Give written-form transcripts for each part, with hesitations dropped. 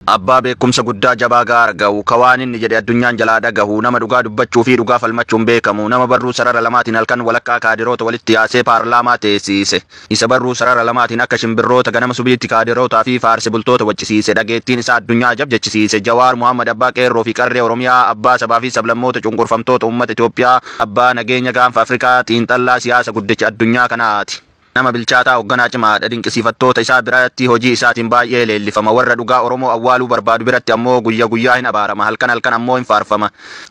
Abbaa beekumsa guddaa jabaa gaara gahu kawaan inni jedhe addunyaan jalaa dhagahu nama dhugaa dubbachuu fi dhugaa falmachuun beekamu nama barruu sarara lamaatiin halkan walakkaa kaadiroota walitti yaasee paarlaamaa teessise isa barruu sarara lamaatiin akka shimbirroota ganama subiitti kaadirootaa fi faarsi bultoota wachisiise dhageettiin isaa addunyaa jabjechisiise Jawaar Mohammad abbaa qeerroo fi qarree Oromiyaa abbaa sabaa fi sablammoota cunqurfamtoota uummata Itoophiyaa abbaa nageenya gaanfa Afrikaa xiinxallaa siyaasa guddicha addunyaa kanaati. Nama bilchaataa hoogganaa cimaadha dinqisiifattoota isaa biratti hojii isaatiin baay'ee leellifama warra dhugaa Oromoo awwaaluu barbaadu biratti ammoo guyyaa hin abaarama halkan ammoo hin faarfama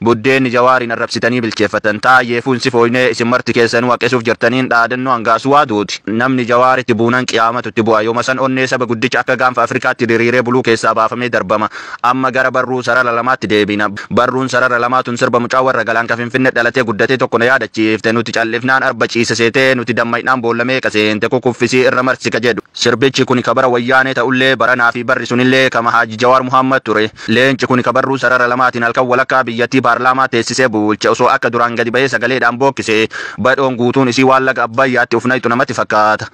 buddeenni Jawaariin arrabsitanii bilcheeffatan taayyeefuun si fooynee isin marti keessanuu haqesuuf jirtaniin dhaadannoo hangaasuu waaduuti namni Jawaaritti buunan qiyaamatutti bu'a yooma san onnee saba guddicha akka gaanfa Afrikaatti diriiree buluu keessaa baafamee darbama amma gara barruu sarara lamaatti deebina barruun sarara lamaatun sirba mucaa warra galaan ka Finfinnee dhalatee guddatee tokko na yaadachiifte nuti callifnaan arba ciisa seetee nuti dammaydhaan boollamee seente kukuffisii irra marsika jedhu sirbichi kun kabara wayyaanee ta'ullee baranaa fi barri sunillee kama Haaji Jawaar Muhammad ture leenci kun kabarruu sarara lamaatiin halkan walakkaa biyyattii paarlaamaa teessisee bulche osoo akka duraan gadi ba'ee sagaleedhaan bookkise badhoon guutuun isii waan laga Abbayyaatti ufnaytu namatti fakkaata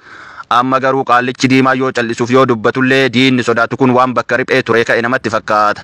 amma garuu qaallichi diimaa yoo callisuuf yoo dubbatullee diinni sodaatu kun waan bakka riphee ture ka'e namatti fakkaata.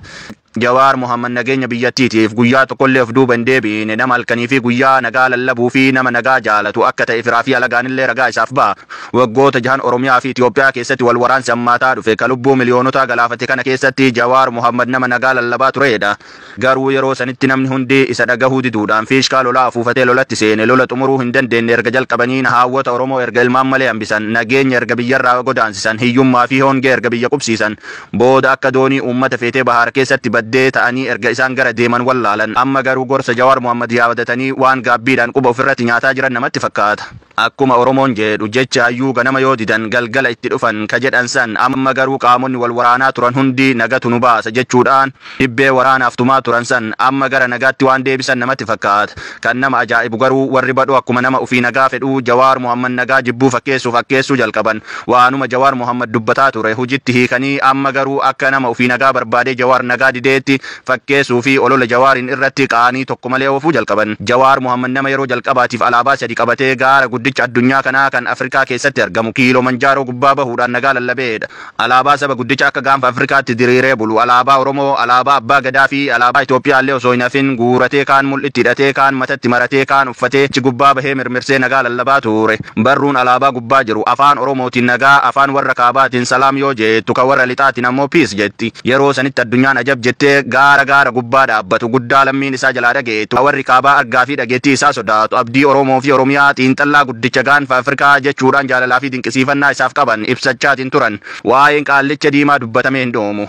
Jawaar Mohammad nageenya biyyattiitiif guyyaa tokkollee of duuba hin deebiine nama halkanii fi guyyaa nagaa lallabuu fi nama nagaa jaalatu akka ta'e firaa fi alagaanillee ragaa isaaf ba'a. Waggoota jahan Oromiyaa fi Itoophiyaa keessatti wal waraansi hammaataa dhufe ka lubbuu miliyoonota galaafate kana keessatti Jawaar Mohammad nama nagaa lallabaa turedha. Garuu yeroo sanitti namni hundi isa dhagahuu diduudhaan fiishkaa lolaa afuufatee lolatti seene lola xumuruu hin dandeenye erga jalqabanii haawwata Oromoo erga ilmaan malee hambisan nageenya erga biyyarraa godaansisan hiyyummaa fi hongee erga biyya qubsiisan booda akka doonii uummata feetee bahaar keessatti baddee ta'anii erga isaan gara deeman wallaalan amma garuu gorsa Jawaar Mohammad yaadatanii waan gaabbiidhaan quba ofirratti nyaataa jiran namatti fakkaata. Akkuma Oromoon jedhu jecha hayyuu ganama yoo didan galgala itti dhufan ka jedhan san amma garuu qaamonni wal waraanaa turan hundi nagatu nu baasa jechuudhaan dhibbee waraanaaf tumaa turan san amma gara nagaatti waan deebisan namatti fakkaata. Kan nama ajaa'ibu garuu warri badhu akkuma nama ofii nagaa fedhuu Jawaar Mohammad nagaa jibbuu fakkeessuu jalqaban waanuma Jawaar Mohammad dubbataa ture hojiitti hiikanii amma garuu akka nama ofii nagaa barbaadee Jawaar nagaa dideetti fakkeessuu fi olola Jawaariin irratti qaanii tokko malee oofuu jalqaban. Jawaar Mohammad nama yeroo jalqabaatiif alaabaa sadi qabatee gaara guddicha addunyaa kanaa kan Afrikaa keessatti argamu Kiilimanjaaroo gubbaa bahuudhaan nagaa lallabeedha. Alaabaa saba guddicha akka gaanfa Afrikaatti diriiree bulu alaabaa Oromoo alaabaa Abbaa Gadaa fi alaabaa Itoophiyaallee osoo hin hafin guuratee kaan mul'itti hidhatee kaan matatti maratee kaan uffatee achi gubbaa bahee mirmirsee nagaa lallabaa ture. Barruun alaabaa gubbaa jiru afaan Oromootiin nagaa afaan warra kaabaatiin salaam yoo jettu kan warra lixaatiin ammoo piis jetti. Yeroo sanitti addunyaan ajab jettee gaara gubbaa dhaabbatu guddaa lammiin isaa jalaa dhageetu warri kaabaa argaa fi dhageettii isaa sodaatu abdii Oromoo fi Oromiyaa xiinxallaa guddicha gaanfa Afrikaa jechuudhaan jaalalaa fi dinqisiifannaa isaaf qaban ibsachaatiin turan waa'een qaallicha diimaa dubbatamee hin dhoomu.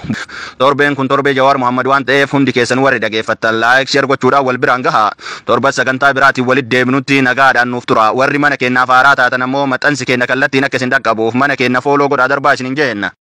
Torbeen kun torbee Jawaar Mohammad waan ta'eef hundi keessan warri dhageeffattan laayik sheer gochuudhaan wal biraan gahaa torba sagantaa biraatiin walitti deebinutti nagaadhaan nuuf tura warri mana keenyaaf haaraa taatan ammoo maxxansi keenya kallattiin akka isin dhaqqabuuf mana keenya fooloo godhaa darbaa isin hin jeenna.